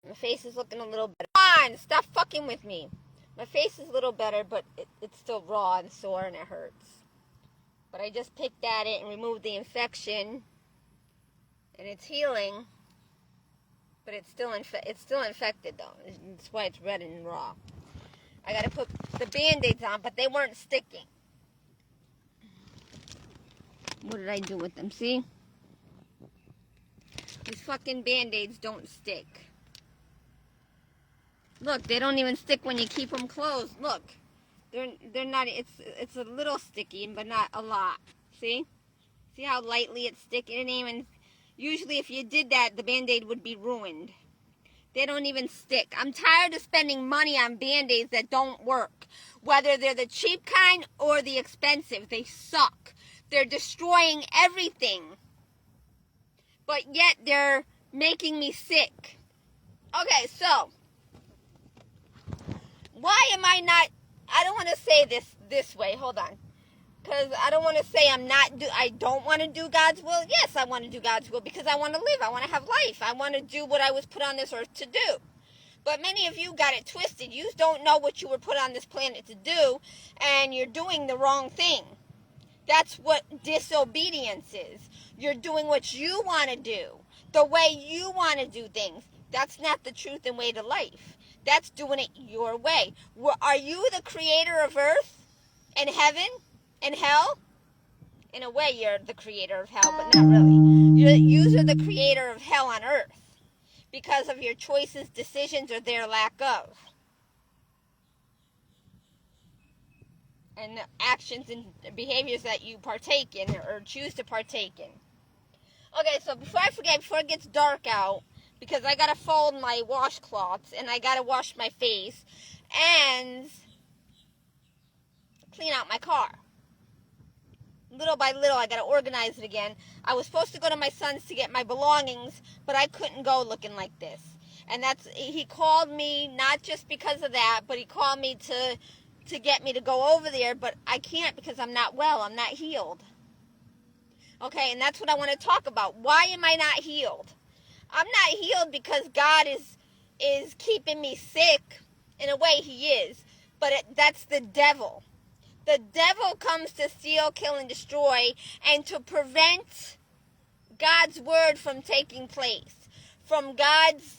My face is looking a little better. Come on, stop fucking with me. My face is a little better, but it's still raw and sore and it hurts. But I just picked at it and removed the infection, and it's healing. But it's still infected though. That's why it's red and raw. I gotta put the Band-Aids on, but they weren't sticking. What did I do with them? See? These fucking Band-Aids don't stick. Look, they don't even stick when you keep them closed. Look, they're not. It's a little sticky, but not a lot. See how lightly it's sticking. It ain't even. Usually, if you did that, the Band-Aid would be ruined. They don't even stick. I'm tired of spending money on Band-Aids that don't work. Whether they're the cheap kind or the expensive, they suck. They're destroying everything. But yet they're making me sick. Okay, so why am I not? I don't want to say this way. Hold on. Because I don't want to say I don't want to do God's will. Yes, I want to do God's will because I want to live. I want to have life. I want to do what I was put on this earth to do. But many of you got it twisted. You don't know what you were put on this planet to do, and you're doing the wrong thing. That's what disobedience is. You're doing what you want to do, the way you want to do things. That's not the truth and way to life. That's doing it your way. Are you the creator of earth and heaven and hell? In a way, you're the creator of hell, but not really. You are the creator of hell on earth because of your choices, decisions, or their lack of. And the actions and behaviors that you partake in or choose to partake in. Okay, so before I forget, before it gets dark out, because I gotta fold my washcloths and I gotta wash my face and clean out my car. Little by little, I gotta organize it again. I was supposed to go to my son's to get my belongings, but I couldn't go looking like this. And he called me not just because of that, but he called me to get me to go over there, but I can't because I'm not well. I'm not healed. Okay, and that's what I want to talk about. Why am I not healed? I'm not healed because God is keeping me sick. In a way, he is. But that's the devil. The devil comes to steal, kill, and destroy, and to prevent God's word from taking place. From God's,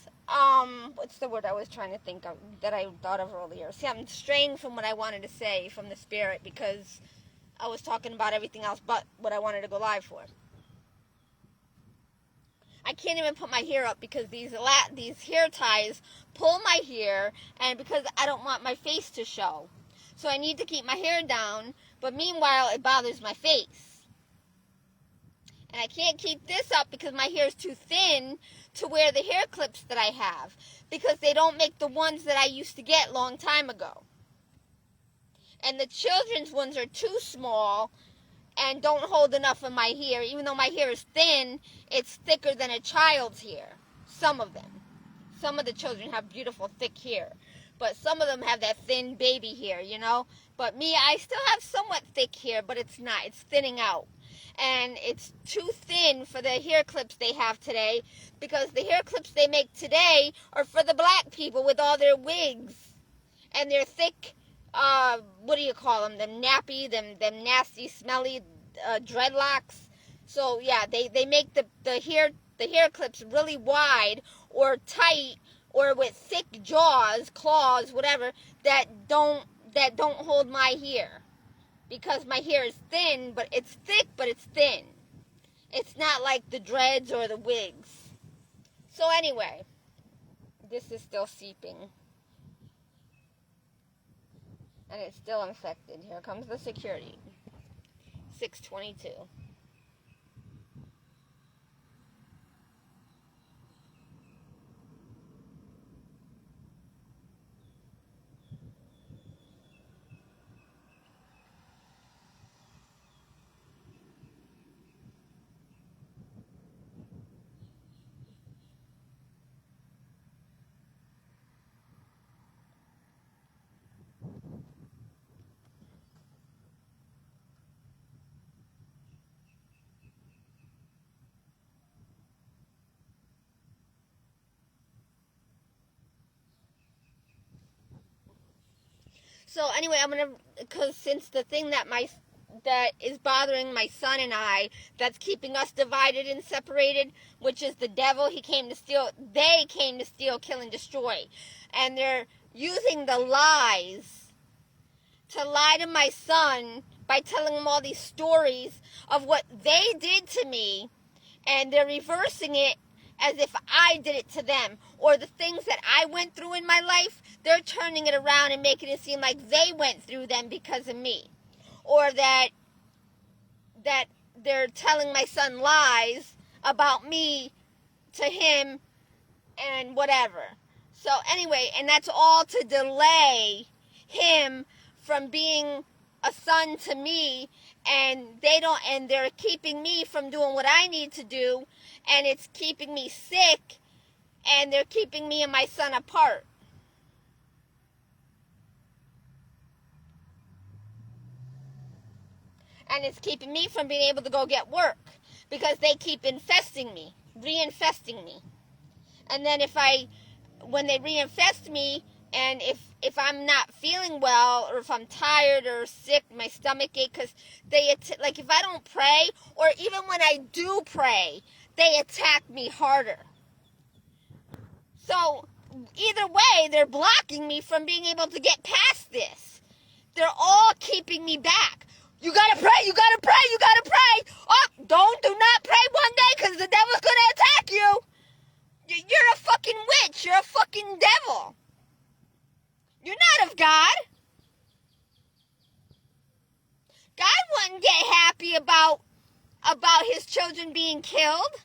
what's the word I was trying to think of, that I thought of earlier? See, I'm straying from what I wanted to say from the Spirit because I was talking about everything else but what I wanted to go live for. I can't even put my hair up because these hair ties pull my hair, and because I don't want my face to show. So I need to keep my hair down, but meanwhile it bothers my face. And I can't keep this up because my hair is too thin to wear the hair clips that I have, because they don't make the ones that I used to get a long time ago. And the children's ones are too small and don't hold enough of my hair. Even though my hair is thin, it's thicker than a child's hair. Some of them. Some of the children have beautiful thick hair. But some of them have that thin baby hair, you know. But me, I still have somewhat thick hair, but it's not. It's thinning out. And it's too thin for the hair clips they have today, because the hair clips they make today are for the black people with all their wigs and their thick, what do you call them? Them nappy, them nasty, smelly dreadlocks. So yeah, they make the hair clips really wide or tight or with thick jaws, claws, whatever, that don't hold my hair, because my hair is thin, but it's thick, but it's thin. It's not like the dreads or the wigs. So anyway, this is still seeping. And it's still infected. Here comes the security. 622. So anyway, because since the thing that is bothering my son and I, that's keeping us divided and separated, which is the devil, they came to steal, kill, and destroy. And they're using the lies to lie to my son by telling him all these stories of what they did to me, and they're reversing it as if I did it to them, or the things that I went through in my life, they're turning it around and making it seem like they went through them because of me, or that they're telling my son lies about me to him and whatever. So anyway, and that's all to delay him from being a son to me, and they're keeping me from doing what I need to do, and it's keeping me sick, and they're keeping me and my son apart. And it's keeping me from being able to go get work because they keep reinfesting me. And then when they reinfest me, and if I'm not feeling well, or if I'm tired or sick, my stomach ache, because like if I don't pray, or even when I do pray, they attack me harder. So either way, they're blocking me from being able to get past this. They're all keeping me back. You gotta pray, you gotta pray, you gotta pray. Oh, do not pray one day, because the devil's gonna attack you. You're a fucking witch. You're a fucking devil. You're not of God. God wouldn't get happy about his children being killed.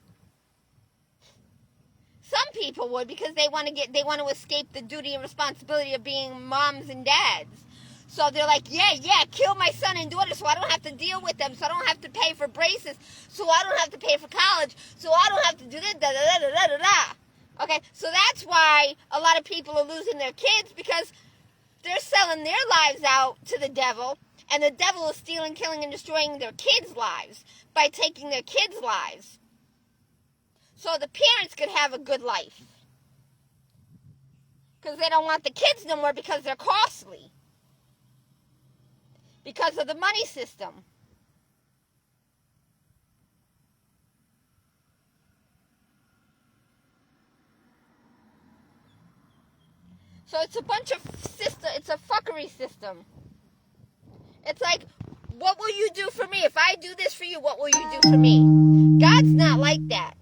Some people would, because they want to escape the duty and responsibility of being moms and dads. So they're like, yeah, kill my son and daughter so I don't have to deal with them, so I don't have to pay for braces, so I don't have to pay for college, so I don't have to do this, Okay, so that's why a lot of people are losing their kids, because they're selling their lives out to the devil, and the devil is stealing, killing, and destroying their kids' lives by taking their kids' lives. So the parents could have a good life, because they don't want the kids no more, because they're costly, because of the money system. So it's a bunch of it's a fuckery system. It's like, what will you do for me? If I do this for you, what will you do for me? God's not like that.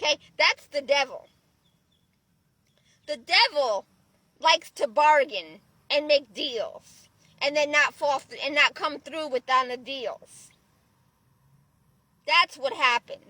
Okay? That's the devil. The devil likes to bargain and make deals, and then not come through on the deals. That's what happens.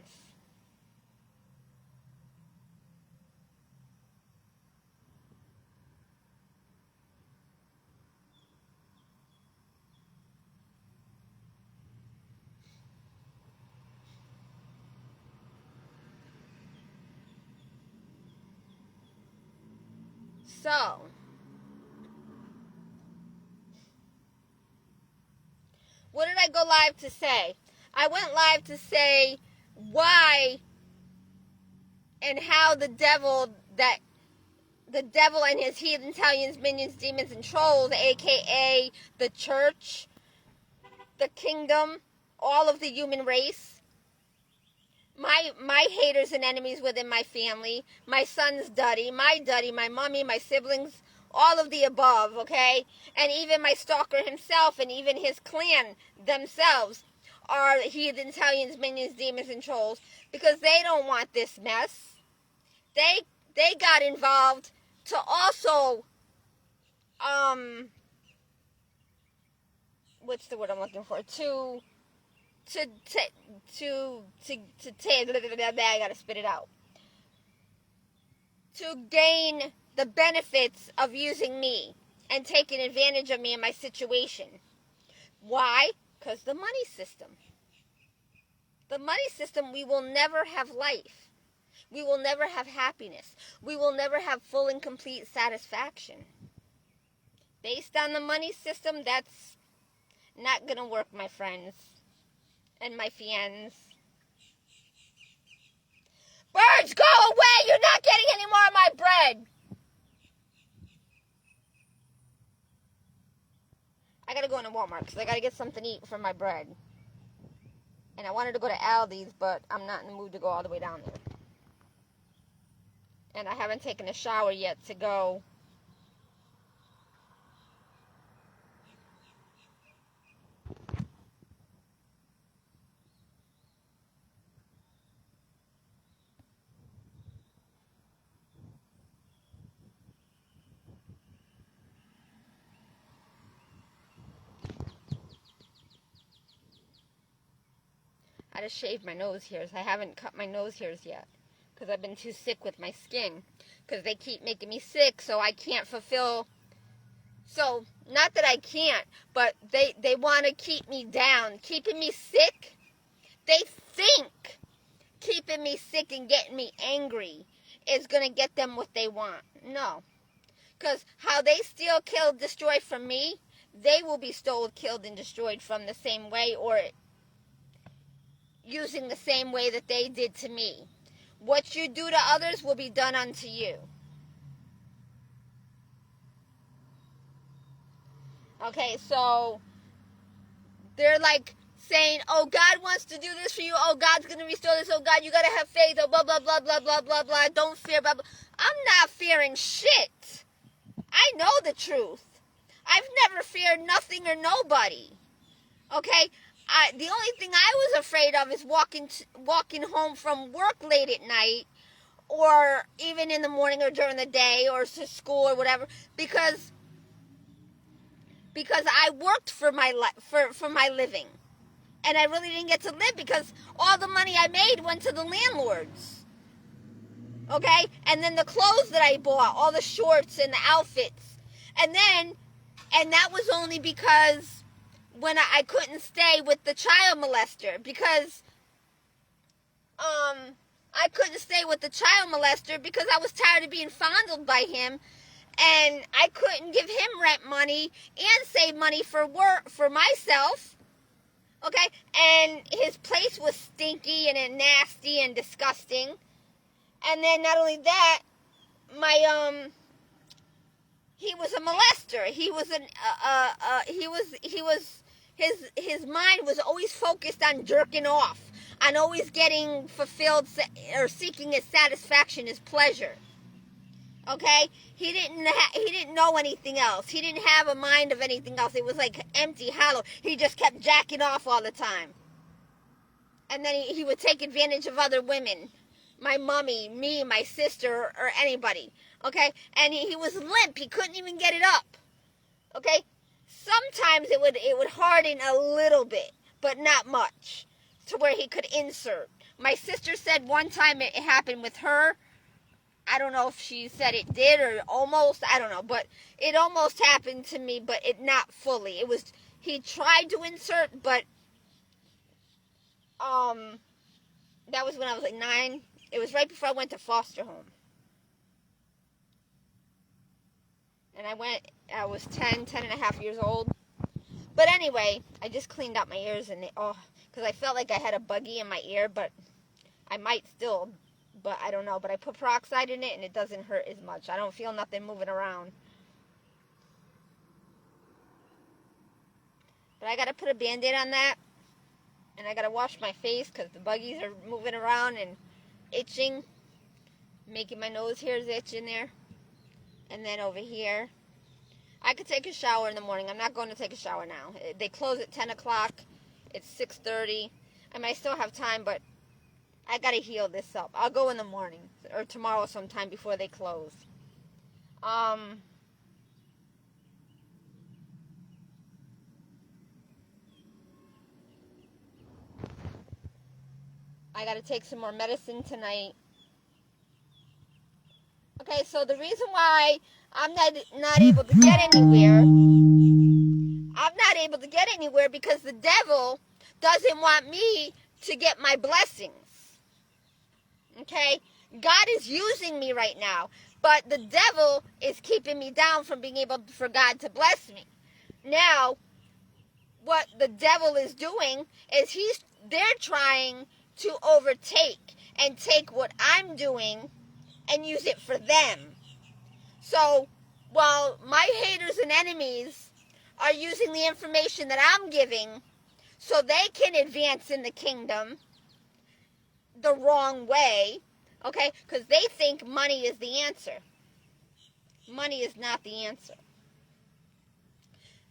So, what did I go live to say? I went live to say why and how the devil and his heathen Italians, minions, demons, and trolls, aka the church, the kingdom, all of the human race, my haters and enemies within my family, my son's daddy, my mommy, my siblings, all of the above, okay? And even my stalker himself, and even his clan themselves are heathen Italians, minions, demons, and trolls, because they don't want this mess. They got involved to also, what's the word I'm looking for? I gotta spit it out. To gain the benefits of using me and taking advantage of me in my situation. Why? Because the money system. The money system, we will never have life. We will never have happiness. We will never have full and complete satisfaction. Based on the money system, that's not gonna work, my friends and my fiends. Birds, go away! You're not getting any more of my bread! got to go into Walmart because I got to get something to eat for my bread. And I wanted to go to Aldi's, but I'm not in the mood to go all the way down there. And I haven't taken a shower yet to go. I just shaved my nose hairs. I haven't cut my nose hairs yet because I've been too sick with my skin. Because they keep making me sick, so I can't fulfill. So, not that I can't, but they want to keep me down. Keeping me sick, they think keeping me sick and getting me angry is going to get them what they want. No. Because how they steal, kill, destroy from me, they will be stole, killed, and destroyed from the same way, or using the same way that they did to me. What you do to others will be done unto you. Okay, so they're like saying, oh, God wants to do this for you. Oh, God's going to restore this. Oh, God, you got to have faith. Oh, blah, blah, blah, blah, blah, blah, blah. Don't fear, blah, blah. I'm not fearing shit. I know the truth. I've never feared nothing or nobody. Okay? The only thing I was afraid of is walking home from work late at night, or even in the morning or during the day, or to school or whatever, because I worked for my living, and I really didn't get to live because all the money I made went to the landlords. Okay, and then the clothes that I bought, all the shorts and the outfits, and that was only because when I couldn't stay with the child molester, because I couldn't stay with the child molester because I was tired of being fondled by him, and I couldn't give him rent money and save money for myself. Okay, and his place was stinky and nasty and disgusting. And then not only that, he was a molester. He was his mind was always focused on jerking off, on always getting fulfilled or seeking his satisfaction, his pleasure. Okay, he didn't know anything else. He didn't have a mind of anything else. It was like empty, hollow. He just kept jacking off all the time. And then he would take advantage of other women, my mommy, me, my sister, or anybody. Okay, and he was limp. He couldn't even get it up. Okay, sometimes it would harden a little bit, but not much, to where he could insert. My sister said one time it happened with her. I don't know if she said it did or almost, I don't know, but it almost happened to me, but it not fully. He tried to insert, but that was when I was like 9. It was right before I went to foster home. And I was 10 and a half years old. But anyway, I just cleaned out my ears, and because I felt like I had a buggy in my ear, but I might still, but I don't know. But I put peroxide in it, and it doesn't hurt as much. I don't feel nothing moving around. But I got to put a Band-Aid on that, and I got to wash my face because the buggies are moving around and itching, making my nose hairs itch in there. And then over here, I could take a shower in the morning. I'm not going to take a shower now. They close at 10 o'clock. It's 6:30. I might still have time, but I got to heal this up. I'll go in the morning or tomorrow sometime before they close. I got to take some more medicine tonight. Okay, so the reason why I'm not able to get anywhere, because the devil doesn't want me to get my blessings. Okay? God is using me right now, but the devil is keeping me down from being able for God to bless me. Now, what the devil is doing is they're trying to overtake and take what I'm doing and use it for them. So, while my haters and enemies are using the information that I'm giving so they can advance in the kingdom the wrong way, okay? Because they think money is the answer. Money is not the answer.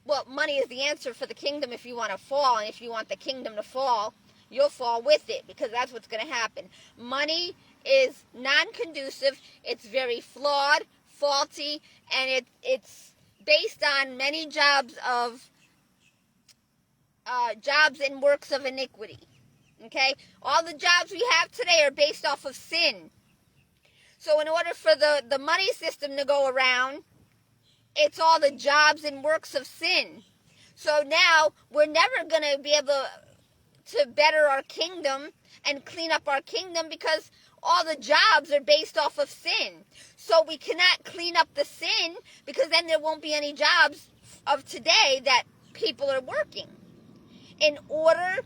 Well, money is the answer for the kingdom if you want to fall, and if you want the kingdom to fall, you'll fall with it, because that's what's going to happen. Money is non-conducive, it's very flawed, faulty, and it's based on many jobs and works of iniquity. Okay? All the jobs we have today are based off of sin. So in order for the money system to go around, it's all the jobs and works of sin. So now we're never going to be able to better our kingdom and clean up our kingdom, because all the jobs are based off of sin. So we cannot clean up the sin, because then there won't be any jobs of today that people are working. In order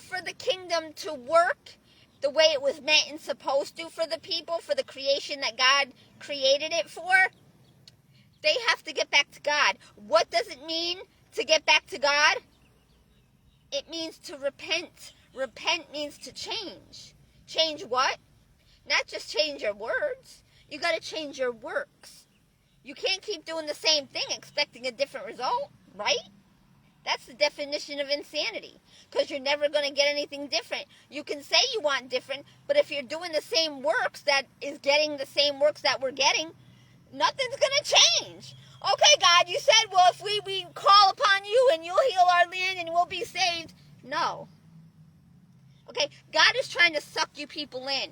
for the kingdom to work the way it was meant and supposed to for the people, for the creation that God created it for, they have to get back to God. What does it mean to get back to God? It means to repent. Repent means to change. Change what? Not just change your words. You got to change your works. You can't keep doing the same thing expecting a different result, right? That's the definition of insanity, because you're never going to get anything different. You can say you want different, but if you're doing the same works that is getting the same works that we're getting, nothing's going to change. Okay, God, you said, well, if we call upon you and you'll heal our land and we'll be saved. No. Okay, God is trying to suck you people in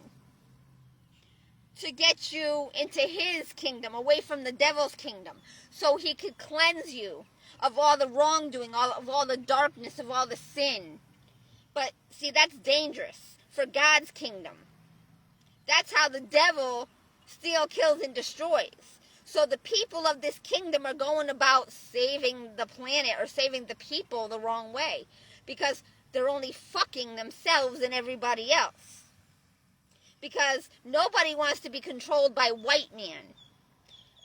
to get you into his kingdom, away from the devil's kingdom, so he could cleanse you of all the wrongdoing, of all the darkness, of all the sin. But, see, that's dangerous for God's kingdom. That's how the devil steals, kills, and destroys. So the people of this kingdom are going about saving the planet or saving the people the wrong way, because they're only fucking themselves and everybody else. Because nobody wants to be controlled by white man,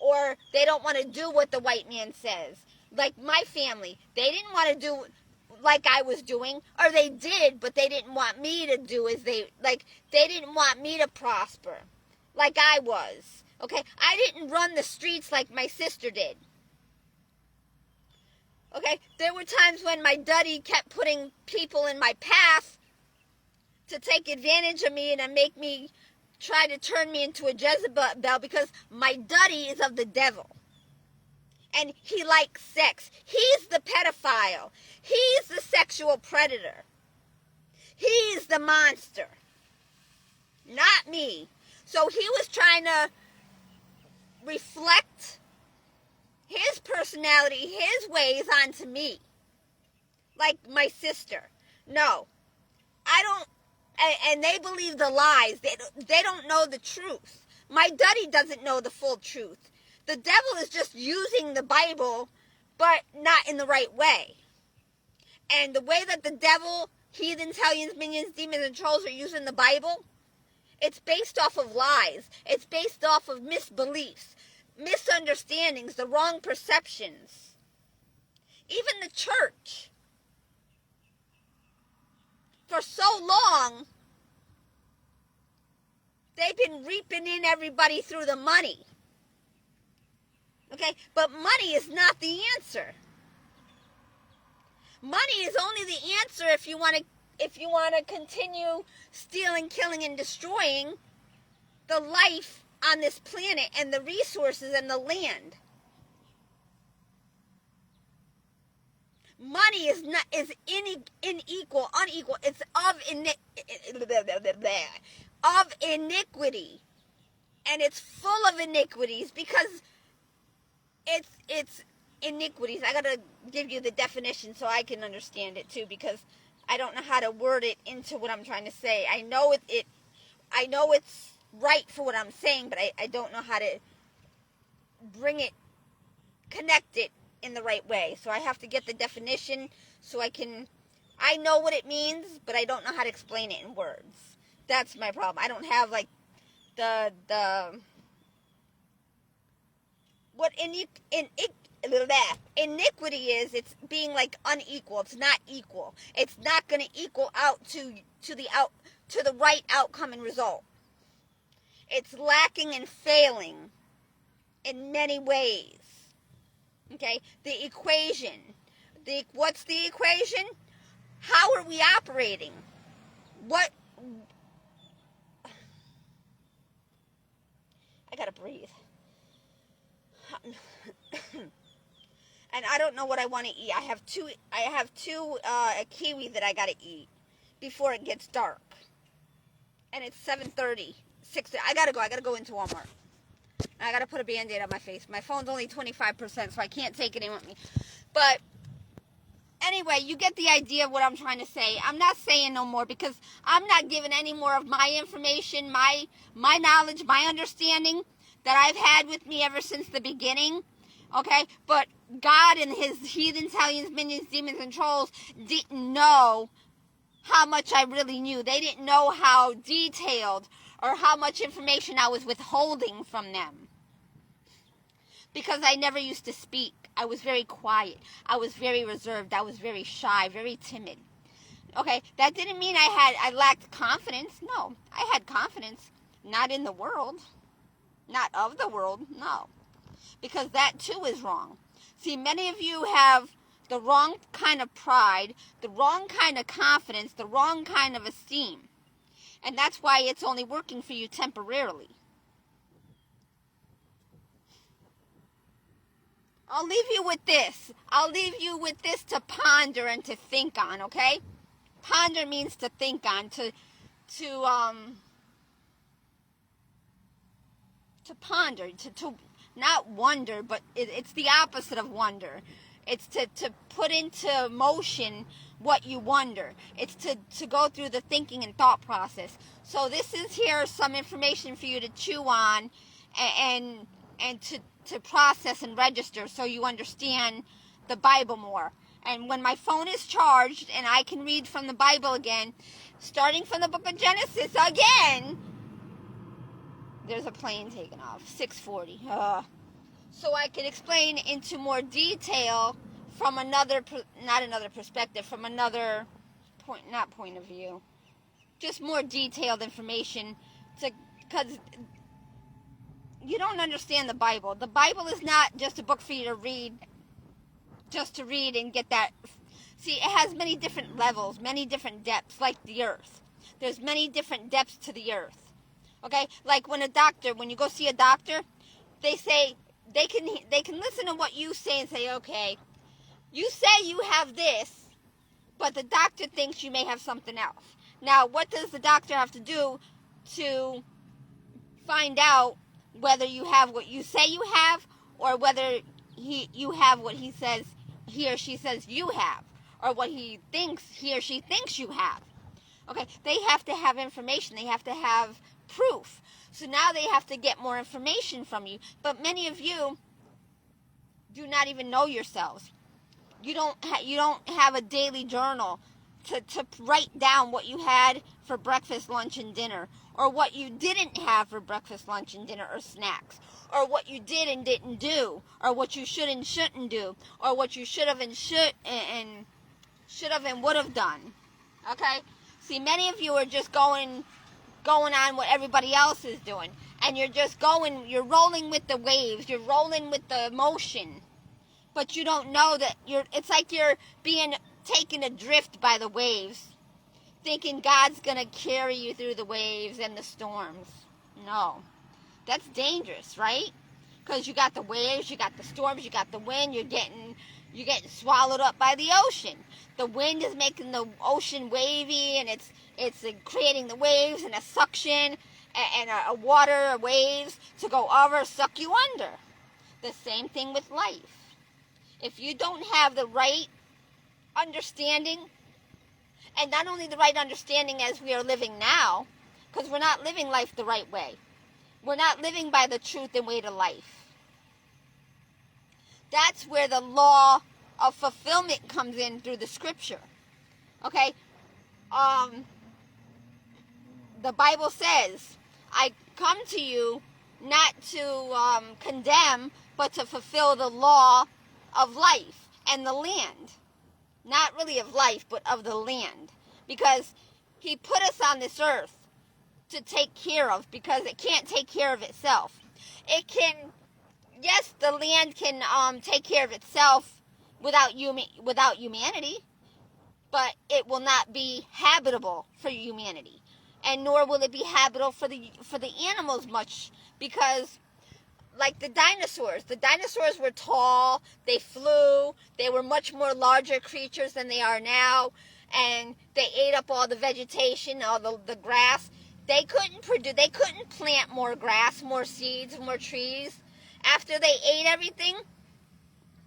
or they don't want to do what the white man says. Like my family, they didn't want to do like I was doing, or they did, but they didn't want me to do they didn't want me to prosper like I was. Okay, I didn't run the streets like my sister did. Okay, there were times when my daddy kept putting people in my path to take advantage of me and to make me try to turn me into a Jezebel, because my daddy is of the devil. And he likes sex. He's the pedophile. He's the sexual predator. He's the monster. Not me. So he was trying to reflect his personality, his ways onto me. Like my sister. No. I don't. And they believe the lies. They don't know the truth. My daddy doesn't know the full truth. The devil is just using the Bible, but not in the right way. And the way that the devil, heathens, hellions, minions, demons, and trolls are using the Bible, it's based off of lies. It's based off of misbeliefs, misunderstandings, the wrong perceptions. Even the church, for so long, they've been reaping in everybody through the money. Okay, but money is not the answer. Money is only the answer if you want to continue stealing, killing, and destroying the life on this planet and the resources and the land. Money is unequal. It's of iniquity, and it's full of iniquities, because it's iniquities. I gotta give you the definition so I can understand it too, because I don't know how to word it into what I'm trying to say. I know I know it's right for what I'm saying, but I don't know how to connect it in the right way. So I have to get the definition so I know what it means, but I don't know how to explain it in words. That's my problem. I don't have like what iniquity is it's being like unequal. It's not equal. It's not going to equal out to the right outcome and result. It's lacking and failing in many ways. Okay? The equation. What's the equation? How are we operating? What? I gotta breathe. And I don't know what I want to eat. I have two a kiwi that I gotta eat before it gets dark. And it's 7:30. 6. I gotta go into Walmart. I gotta put a Band-Aid on my face. My phone's only 25%, so I can't take it in with me. But anyway, you get the idea of what I'm trying to say. I'm not saying no more because I'm not giving any more of my information, my knowledge, my understanding that I've had with me ever since the beginning. Okay? But God and his heathens, hellions, minions, demons, and trolls didn't know how much I really knew. They didn't know how detailed or how much information I was withholding from them. Because I never used to speak. I was very quiet. I was very reserved. I was very shy, very timid. Okay, that didn't mean I lacked confidence. No, I had confidence. Not in the world. Not of the world. No. Because that too is wrong. See, many of you have the wrong kind of pride, the wrong kind of confidence, the wrong kind of esteem. And that's why it's only working for you temporarily. I'll leave you with this. I'll leave you with this to ponder and to think on, okay? Ponder means to think on, to ponder, to not wonder, but it's the opposite of wonder. It's to put into motion what you wonder. It's to go through the thinking and thought process. So this is here some information for you to chew on and to process and register so you understand the Bible more. And when my phone is charged and I can read from the Bible again, starting from the book of Genesis again, there's a plane taking off, 6:40. So I can explain into more detail from not another perspective, from another point of view. Just more detailed information because you don't understand the Bible. The Bible is not just a book for you to read, just to read and get that. See, it has many different levels, many different depths, like the earth. There's many different depths to the earth. Okay? Like when you go see a doctor, they say, they can listen to what you say and say, okay, you say you have this, but the doctor thinks you may have something else. Now, what does the doctor have to do to find out whether you have what you say you have or whether you have what he or she says you have, or what he or she thinks you have? Okay, they have to have information. They have to have proof. So now they have to get more information from you. But many of you do not even know yourselves. You don't have a daily journal to write down what you had for breakfast, lunch, and dinner, or what you didn't have for breakfast, lunch, and dinner, or snacks, or what you did and didn't do, or what you should and shouldn't do, or what you should have and would have done. Okay? See, many of you are just going on what everybody else is doing, and you're rolling with the waves, you're rolling with the motion, but you don't know that it's like you're being taken adrift by the waves, thinking God's gonna carry you through the waves and the storms. No, that's dangerous, right? Because you got the waves, you got the storms, you got the wind, you're getting swallowed up by the ocean. The wind is making the ocean wavy, and it's creating the waves and a suction and a water waves to go over, suck you under. The same thing with life. If you don't have the right understanding, and not only the right understanding as we are living now, because we're not living life the right way. We're not living by the truth and way to life. That's where the law of fulfillment comes in through the scripture. Okay? The Bible says, I come to you not to condemn, but to fulfill the law of life and the land. Not really of life, but of the land. Because he put us on this earth to take care of, because it can't take care of itself. It can, yes, the land can take care of itself without humanity, but it will not be habitable for humanity, and nor will it be habitable for the animals much, because like the dinosaurs were tall, they flew, they were much more larger creatures than they are now, and they ate up all the vegetation, all the grass. They couldn't plant more grass, more seeds, more trees. After they ate everything,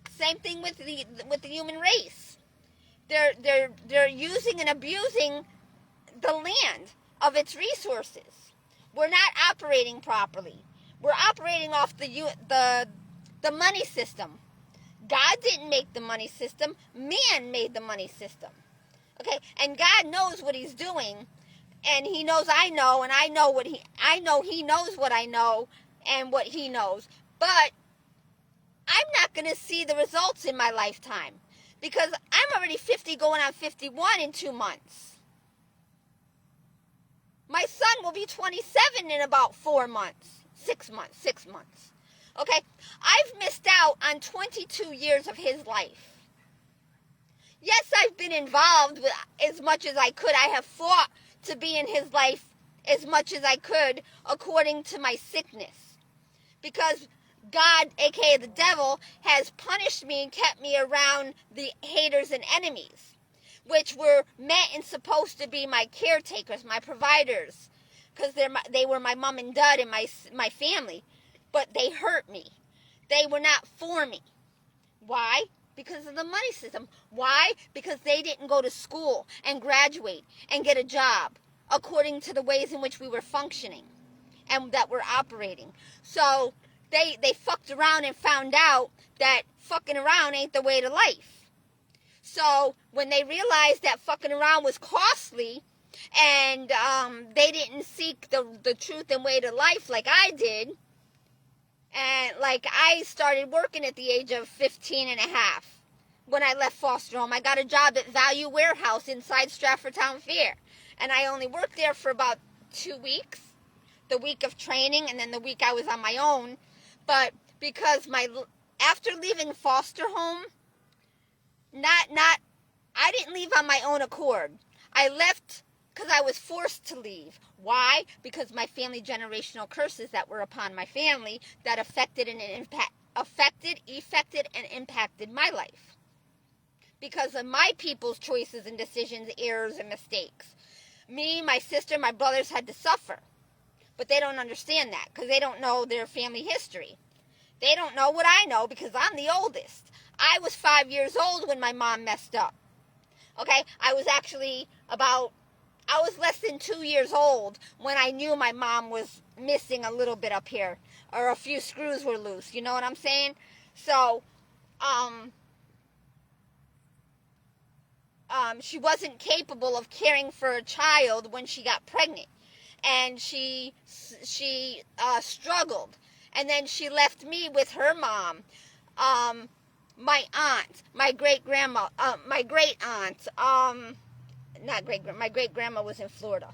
same thing with the human race. They're using and abusing the land of its resources. We're not operating properly. We're operating off the money system. God didn't make the money system. Man made the money system. Okay, and God knows what He's doing, and He knows I know, and I know He knows what I know and what He knows. But I'm not going to see the results in my lifetime, because I'm already 50, going on 51 in 2 months. My son will be 27 in about 4 months. 6 months. Okay? I've missed out on 22 years of his life. Yes, I've been involved with as much as I could. I have fought to be in his life as much as I could according to my sickness. Because God, aka the devil, has punished me and kept me around the haters and enemies, which were meant and supposed to be my caretakers, my providers, because they were my mom and dad and my family, but they hurt me. They were not for me. Why? Because of the money system. Why? Because they didn't go to school and graduate and get a job according to the ways in which we were functioning and that we're operating. So they fucked around and found out that fucking around ain't the way to life. So when they realized that fucking around was costly, and they didn't seek the truth and way to life like I did, and like I started working at the age of 15 and a half when I left foster home. I got a job at Value Warehouse inside Stratford Town Fair, and I only worked there for about 2 weeks, the week of training and then the week I was on my own. But because after leaving foster home, I didn't leave on my own accord. I left because I was forced to leave. Why? Because my family generational curses that were upon my family that affected and impacted my life. Because of my people's choices and decisions, errors, and mistakes. Me, my sister, my brothers had to suffer. But they don't understand that because they don't know their family history. They don't know what I know because I'm the oldest. I was 5 years old when my mom messed up. Okay? I was less than 2 years old when I knew my mom was missing a little bit up here, or a few screws were loose. You know what I'm saying? So, she wasn't capable of caring for a child when she got pregnant, and she struggled, and then she left me with her mom, my aunt, my great grandma, my great aunt, my great grandma was in Florida.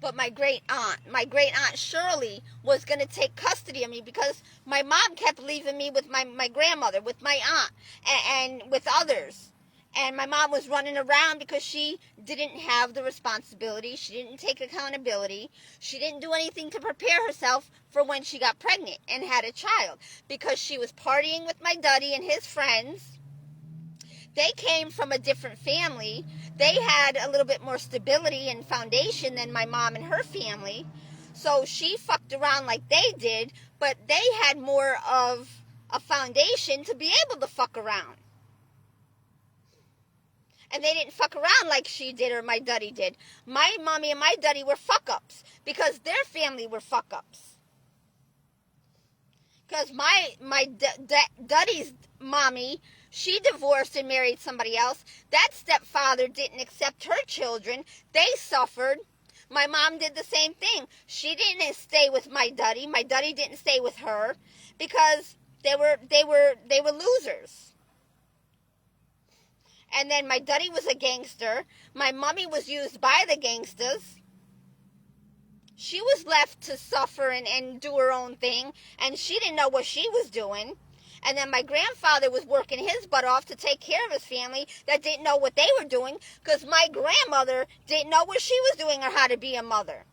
But my great aunt Shirley was going to take custody of me because my mom kept leaving me with my grandmother, with my aunt, and with others. And my mom was running around because she didn't have the responsibility. She didn't take accountability. She didn't do anything to prepare herself for when she got pregnant and had a child, because she was partying with my daddy and his friends. They came from a different family. They had a little bit more stability and foundation than my mom and her family. So she fucked around like they did, but they had more of a foundation to be able to fuck around. And they didn't fuck around like she did or my daddy did. My mommy and my daddy were fuck-ups because their family were fuck-ups. Because my daddy's mommy, she divorced and married somebody else. That stepfather didn't accept her children. They suffered. My mom did the same thing. She didn't stay with my daddy. My daddy didn't stay with her because They were losers. And then my daddy was a gangster. My mommy was used by the gangsters. She was left to suffer and do her own thing, and she didn't know what she was doing. And then my grandfather was working his butt off to take care of his family that didn't know what they were doing, because my grandmother didn't know what she was doing or how to be a mother.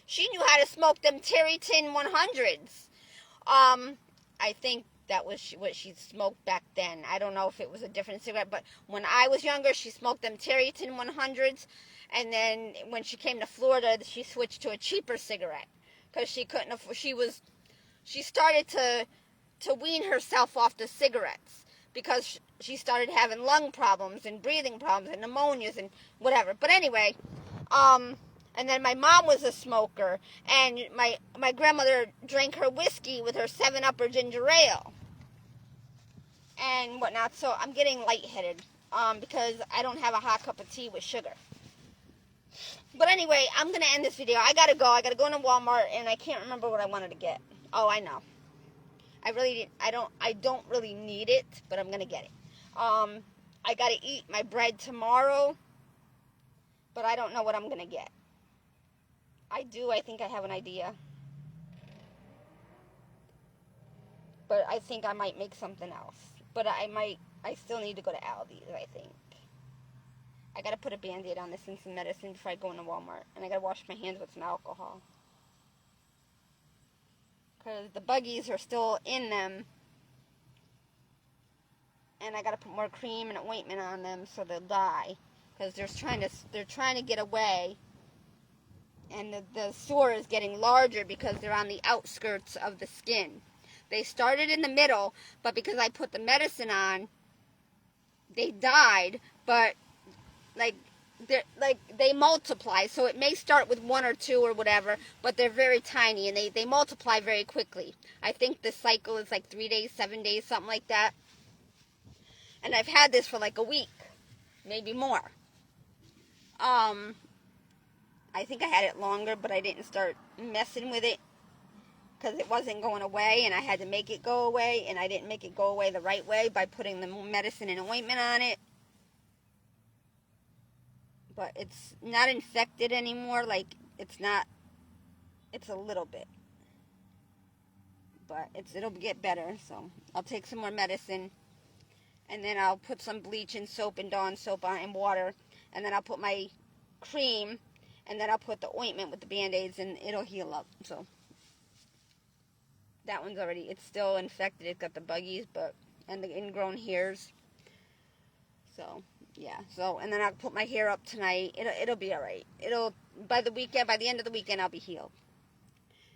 She knew how to smoke them Terry Tin 100s. I think that was what she smoked back then. I don't know if it was a different cigarette, but when I was younger, she smoked them Terry Tin 100s. And then when she came to Florida, she switched to a cheaper cigarette because she couldn't afford. She started to wean herself off the cigarettes because she started having lung problems and breathing problems and pneumonias and whatever. But anyway, and then my mom was a smoker, and my grandmother drank her whiskey with her 7-Up or ginger ale and whatnot. So I'm getting lightheaded because I don't have a hot cup of tea with sugar. But anyway, I'm going to end this video. I got to go. I got to go into Walmart, and I can't remember what I wanted to get. Oh, I know. I don't really need it, but I'm going to get it. I got to eat my bread tomorrow, but I don't know what I'm going to get. I think I have an idea. But I think I might make something else. But I still need to go to Aldi's, I think. I gotta put a Band-Aid on this and some medicine before I go into Walmart. And I gotta wash my hands with some alcohol. Because the buggies are still in them. And I gotta put more cream and ointment on them so they'll die. Because they're trying to get away. And the sore is getting larger because they're on the outskirts of the skin. They started in the middle, but because I put the medicine on, they died, but they multiply, so it may start with 1 or 2 or whatever, but they're very tiny and they multiply very quickly. I think the cycle is like 3 days, 7 days, something like that. And I've had this for like a week, maybe more. I think I had it longer, but I didn't start messing with it because it wasn't going away, and I had to make it go away, and I didn't make it go away the right way by putting the medicine and ointment on it. But it's not infected anymore. Like, it's a little bit. But it'll get better. So I'll take some more medicine. And then I'll put some bleach and soap and Dawn soap on and water. And then I'll put my cream. And then I'll put the ointment with the Band-Aids and it'll heal up. So that one's it's still infected. It's got the buggies, and the ingrown hairs. So yeah, and then I'll put my hair up tonight. It'll be alright. By the end of the weekend, I'll be healed.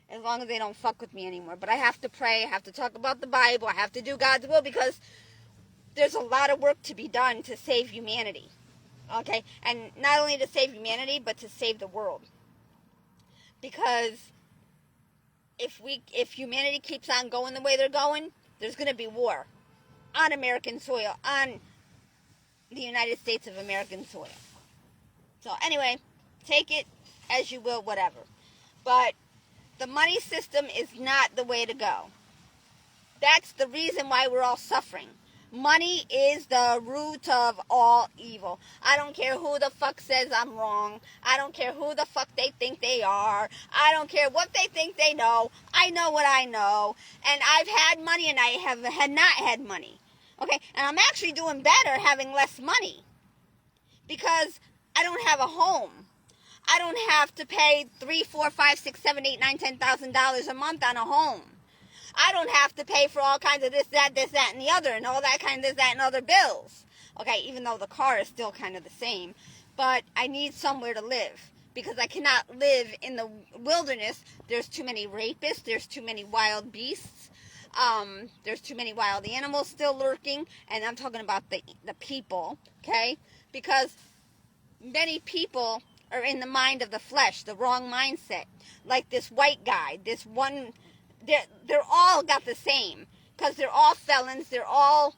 As long as they don't fuck with me anymore. But I have to pray, I have to talk about the Bible, I have to do God's will, because there's a lot of work to be done to save humanity. Okay? And not only to save humanity, but to save the world. Because if humanity keeps on going the way they're going, there's going to be war on American soil, on the United States of American soil. So anyway, take it as you will, whatever. But the money system is not the way to go. That's the reason why we're all suffering. Money is the root of all evil. I don't care who the fuck says I'm wrong. I don't care who the fuck they think they are. I don't care what they think they know. I know what I know. And I've had money and I had not had money. Okay, and I'm actually doing better having less money because I don't have a home. I don't have to pay $3, $4, $5, $6, $7, $8, $9, $10,000 a month on a home. I don't have to pay for all kinds of this, that, and the other, and all that kind of this, that, and other bills. Okay, even though the car is still kind of the same, but I need somewhere to live because I cannot live in the wilderness. There's too many rapists. There's too many wild beasts. There's too many wild animals still lurking, and I'm talking about the people, okay? Because many people are in the mind of the flesh, the wrong mindset. Like this white guy, this one, they're all got the same, because they're all felons, they're all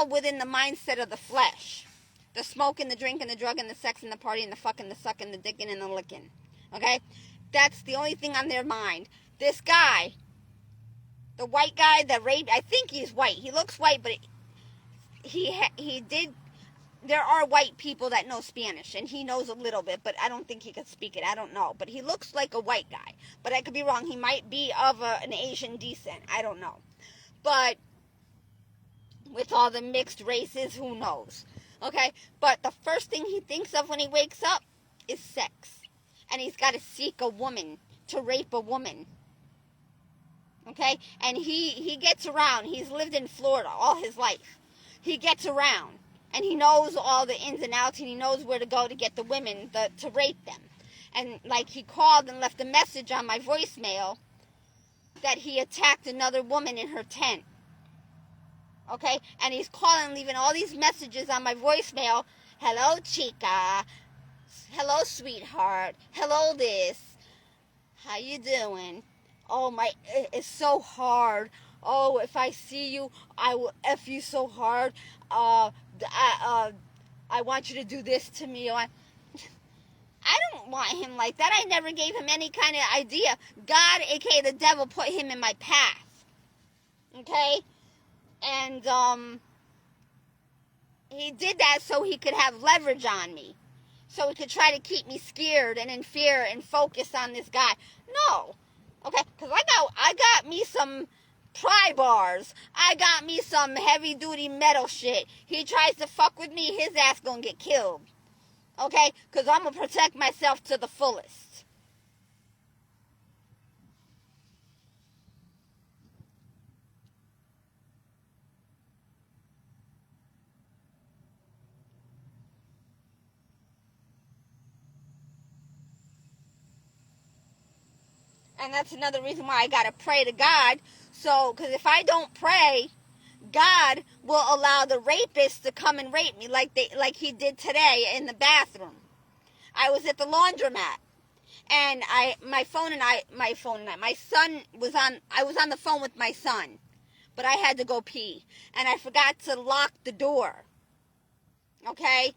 within the mindset of the flesh. The smoking, the drinking, the drugging, the sex, and the party, and the fucking, the sucking, the dicking, and the licking, okay? That's the only thing on their mind. This guy the white guy that raped, I think he's white. He looks white, but he did. There are white people that know Spanish, and he knows a little bit, but I don't think he could speak it. I don't know. But he looks like a white guy. But I could be wrong. He might be of an Asian descent. I don't know. But with all the mixed races, who knows? Okay? But the first thing he thinks of when he wakes up is sex. And he's got to seek a woman to rape a woman. Okay? And he gets around. He's lived in Florida all his life. He gets around. And he knows all the ins and outs, and he knows where to go to get the women to rape them. And, like, he called and left a message on my voicemail that he attacked another woman in her tent. Okay? And he's calling, leaving all these messages on my voicemail. Hello, chica. Hello, sweetheart. Hello, this. How you doing? Oh, it's so hard. Oh, if I see you, I will F you so hard. I want you to do this to me. I don't want him like that. I never gave him any kind of idea. God, aka the devil, put him in my path. Okay? And he did that so he could have leverage on me. So he could try to keep me scared and in fear and focus on this guy. No. Okay? Because I got me some pry bars. I got me some heavy duty metal shit. He tries to fuck with me, his ass gonna get killed. Okay? Because I'm gonna protect myself to the fullest. And that's another reason why I gotta pray to God. So, because if I don't pray, God will allow the rapist to come and rape me like he did today in the bathroom. I was at the laundromat, and my son was on. I was on the phone with my son, but I had to go pee, and I forgot to lock the door. Okay,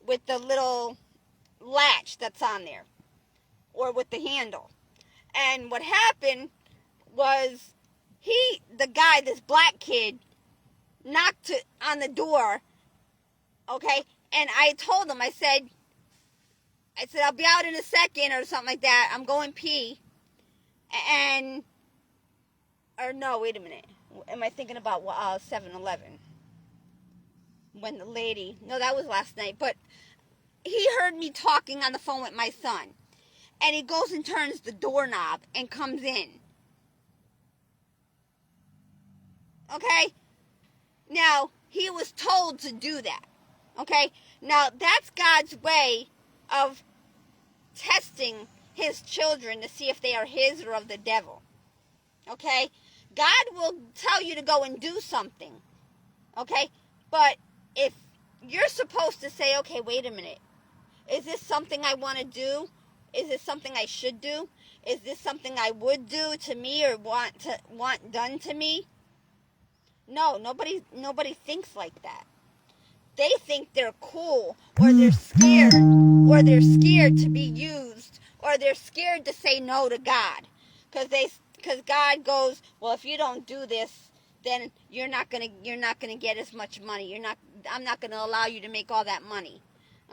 with the little latch that's on there, or with the handle. And what happened was this black kid, knocked on the door, okay? And I told him, I said, I'll be out in a second or something like that. I'm going pee. Or no, wait a minute. Am I thinking about 7-Eleven? When the lady, no, that was last night. But he heard me talking on the phone with my son. And he goes and turns the doorknob and comes in. Okay? Now, he was told to do that. Okay? Now, that's God's way of testing his children to see if they are his or of the devil. Okay? God will tell you to go and do something. Okay? But if you're supposed to say, okay, wait a minute. Is this something I want to do? Is this something I should do? Is this something I would do to me or want done to me? No, nobody thinks like that. They think they're cool, or they're scared to be used, or they're scared to say no to God, because God goes, well, if you don't do this, then you're not gonna get as much money. I'm not gonna allow you to make all that money,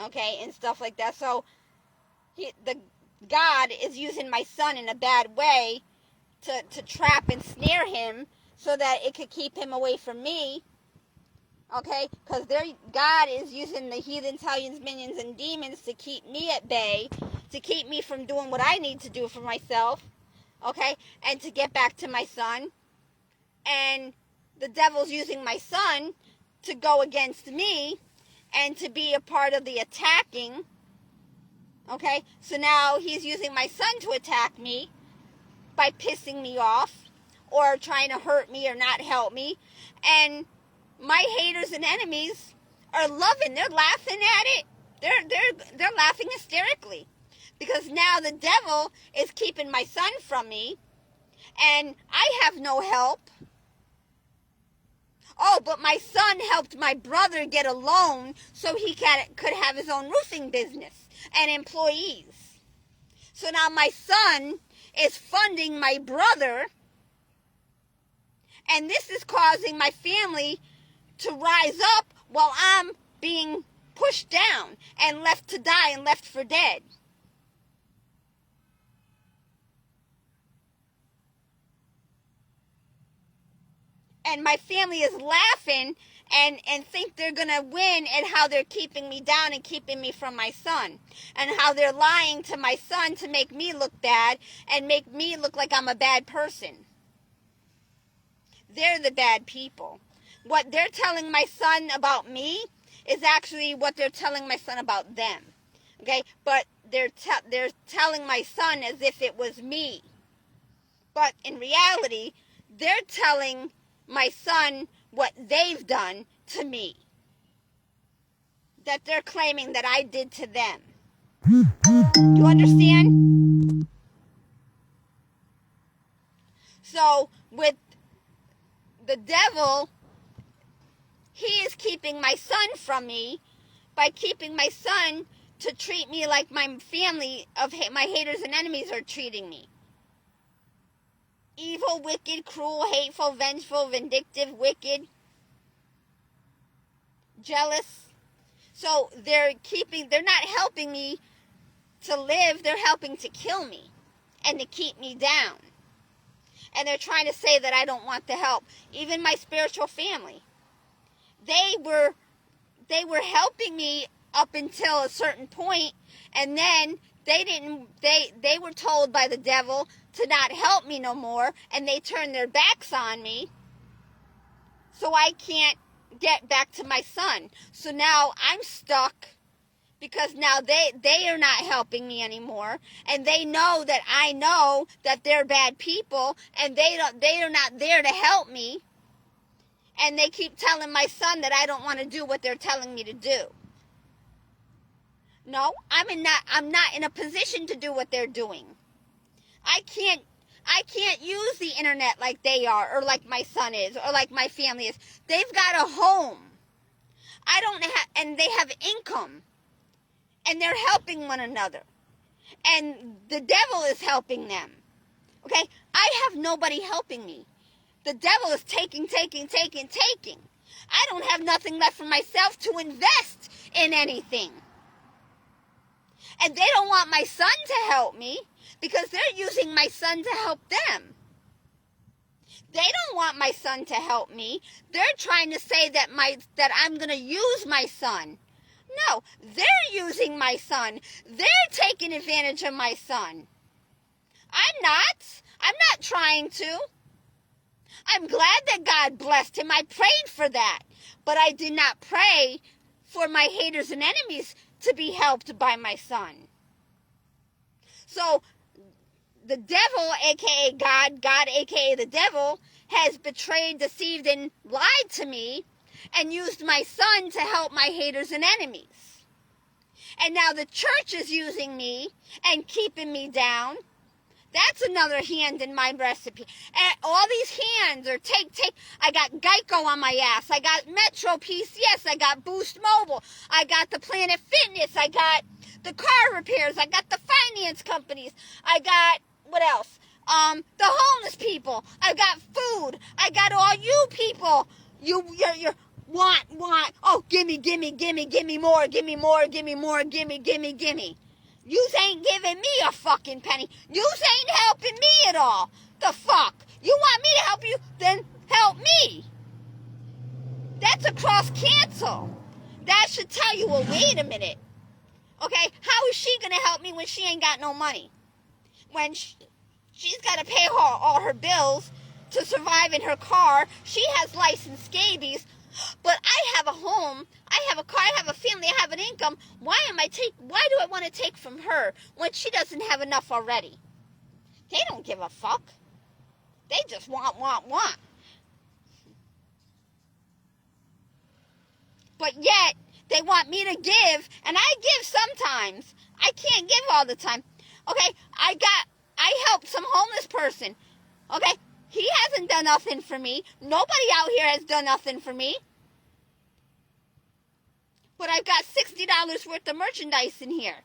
okay, and stuff like that. So God is using my son in a bad way to trap and snare him, so that it could keep him away from me. Okay? Because God is using the heathens, hellions, minions, and demons to keep me at bay, to keep me from doing what I need to do for myself. Okay? And to get back to my son. And the devil's using my son to go against me and to be a part of the attacking. Okay? So now he's using my son to attack me by pissing me off, or trying to hurt me or not help me. And my haters and enemies are loving. They're laughing at it. They're laughing hysterically, because now the devil is keeping my son from me, and I have no help. Oh, but my son helped my brother get a loan so he could have his own roofing business and employees. So now my son is funding my brother And this is causing my family to rise up while I'm being pushed down and left to die and left for dead. And my family is laughing and think they're going to win at how they're keeping me down and keeping me from my son. And how they're lying to my son to make me look bad and make me look like I'm a bad person. They're the bad people. What they're telling my son about me is actually what they're telling my son about them. Okay? But they're telling my son as if it was me. But in reality, they're telling my son what they've done to me. That they're claiming that I did to them. You understand? So, with the devil, he is keeping my son from me by keeping my son to treat me like my family of my haters and enemies are treating me. Evil, wicked, cruel, hateful, vengeful, vindictive, wicked, jealous. So they're not helping me to live, they're helping to kill me and to keep me down. And they're trying to say that I don't want the help. Even my spiritual family. They were helping me up until a certain point, and then they were told by the devil to not help me no more, and they turned their backs on me. So I can't get back to my son. So now I'm stuck because now they are not helping me anymore, and they know that I know that they're bad people, and they are not there to help me. And they keep telling my son that I don't want to do what they're telling me to do. No, I'm not in a position to do what they're doing. I can't use the internet like they are, or like my son is, or like my family is. They've got a home. I don't have, and they have income. And they're helping one another. And the devil is helping them. Okay? I have nobody helping me. The devil is taking. I don't have nothing left for myself to invest in anything. And they don't want my son to help me because they're using my son to help them. They don't want my son to help me. They're trying to say that I'm going to use my son. No, they're using my son. They're taking advantage of my son. I'm not trying to. I'm glad that God blessed him. I prayed for that. But I did not pray for my haters and enemies to be helped by my son. So, the devil, a.k.a. God, a.k.a. the devil, has betrayed, deceived, and lied to me and used my son to help my haters and enemies. And now the church is using me and keeping me down. That's another hand in my recipe. And all these hands are take. I got Geico on my ass. I got Metro PCS. I got Boost Mobile. I got the Planet Fitness. I got the car repairs. I got the finance companies. I got, what else? The homeless people. I got food. I got all you people. You're want. Oh, gimme more. Yous ain't giving me a fucking penny. Yous ain't helping me at all. The fuck? You want me to help you? Then help me. That's a cross cancel. That should tell you, well, wait a minute. Okay, how is she going to help me when she ain't got no money? When she's got to pay all her bills to survive in her car. She has licensed scabies. But I have a home, I have a car, I have a family, I have an income. Why do I want to take from her when she doesn't have enough already? They don't give a fuck. They just want. But yet, they want me to give, and I give sometimes. I can't give all the time. Okay, I helped some homeless person. Okay, he hasn't done nothing for me. Nobody out here has done nothing for me. But I've got $60 worth of merchandise in here.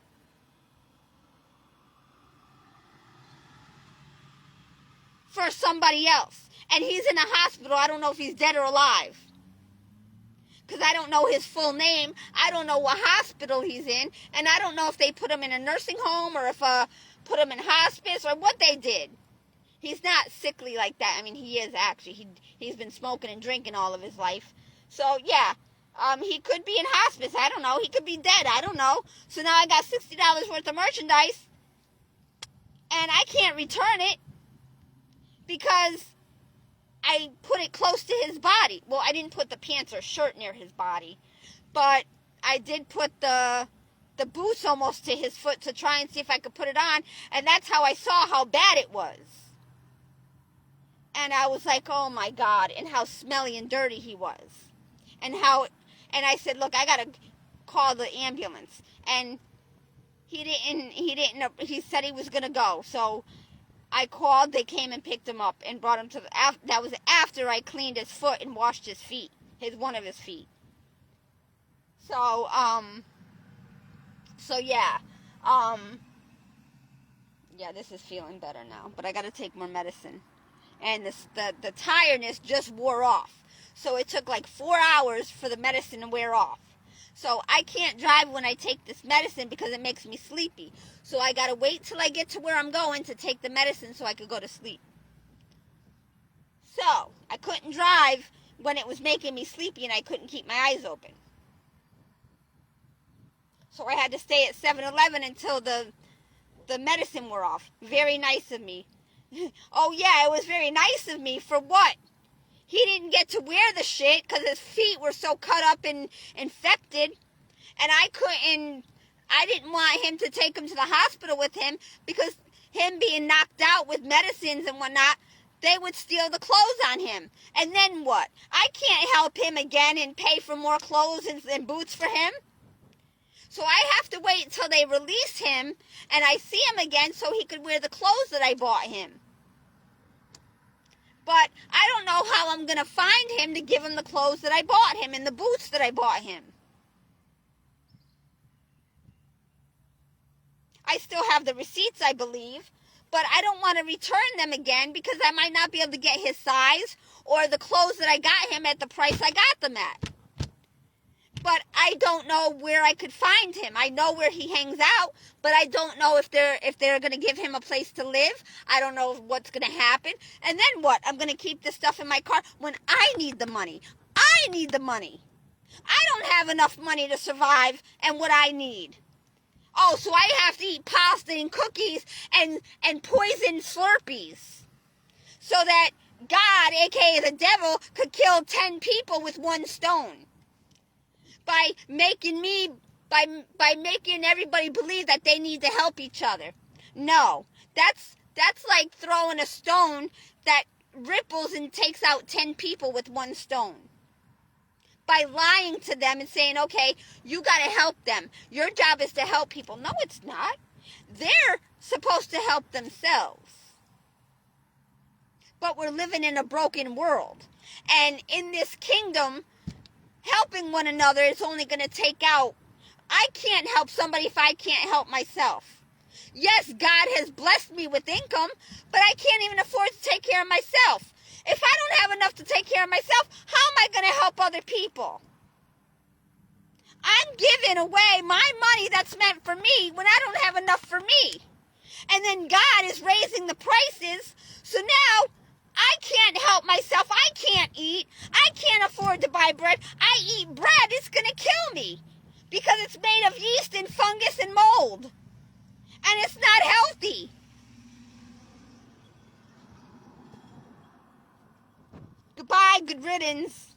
For somebody else. and he's in a hospital. I don't know if he's dead or alive. Because I don't know his full name. I don't know what hospital he's in. And I don't know if they put him in a nursing home or if put him in hospice or what they did. He's not sickly like that. I mean, he is actually. He's been smoking and drinking all of his life. So, yeah. He could be in hospice. I don't know. He could be dead. I don't know. So now I got $60 worth of merchandise. And I can't return it because I put it close to his body. Well, I didn't put the pants or shirt near his body. But I did put the boots almost to his foot to try and see if I could put it on. And that's how I saw how bad it was. And I was like, oh my God. And how smelly and dirty he was. And I said, look, I got to call the ambulance. And he said he was going to go. So I called, they came and picked him up and brought him to that was after I cleaned his foot and washed his feet, one of his feet. So, yeah, this is feeling better now, but I got to take more medicine. And the tiredness just wore off. So it took like 4 hours for the medicine to wear off. So I can't drive when I take this medicine because it makes me sleepy. So I got to wait till I get to where I'm going to take the medicine so I could go to sleep. So I couldn't drive when it was making me sleepy and I couldn't keep my eyes open. So I had to stay at 7-Eleven until the medicine wore off. Very nice of me. Oh yeah, it was very nice of me. For what? He didn't get to wear the shit because his feet were so cut up and infected. And I didn't want him to take him to the hospital with him because him being knocked out with medicines and whatnot, they would steal the clothes on him. And then what? I can't help him again and pay for more clothes and boots for him. So I have to wait until they release him and I see him again so he could wear the clothes that I bought him. But I don't know how I'm going to find him to give him the clothes that I bought him and the boots that I bought him. I still have the receipts, I believe, but I don't want to return them again because I might not be able to get his size or the clothes that I got him at the price I got them at. But I don't know where I could find him. I know where he hangs out, but I don't know if they're going to give him a place to live. I don't know what's going to happen. And then what? I'm going to keep this stuff in my car when I need the money. I need the money. I don't have enough money to survive and what I need. Oh, so I have to eat pasta and cookies and poison Slurpees so that God, aka the devil, could kill 10 people with one stone. By making everybody believe that they need to help each other. No, that's like throwing a stone that ripples and takes out 10 people with one stone. By lying to them and saying, okay, you got to help them. Your job is to help people. No, it's not. They're supposed to help themselves. But we're living in a broken world. And in this kingdom, helping one another is only going to take out. I can't help somebody if I can't help myself. Yes, God has blessed me with income, but I can't even afford to take care of myself. If I don't have enough to take care of myself, how am I going to help other people? I'm giving away my money that's meant for me when I don't have enough for me. And then God is raising the prices, so now I can't help myself. I can't eat. I can't afford to buy bread. I eat bread, it's going to kill me because it's made of yeast and fungus and mold. And it's not healthy. Goodbye, good riddance.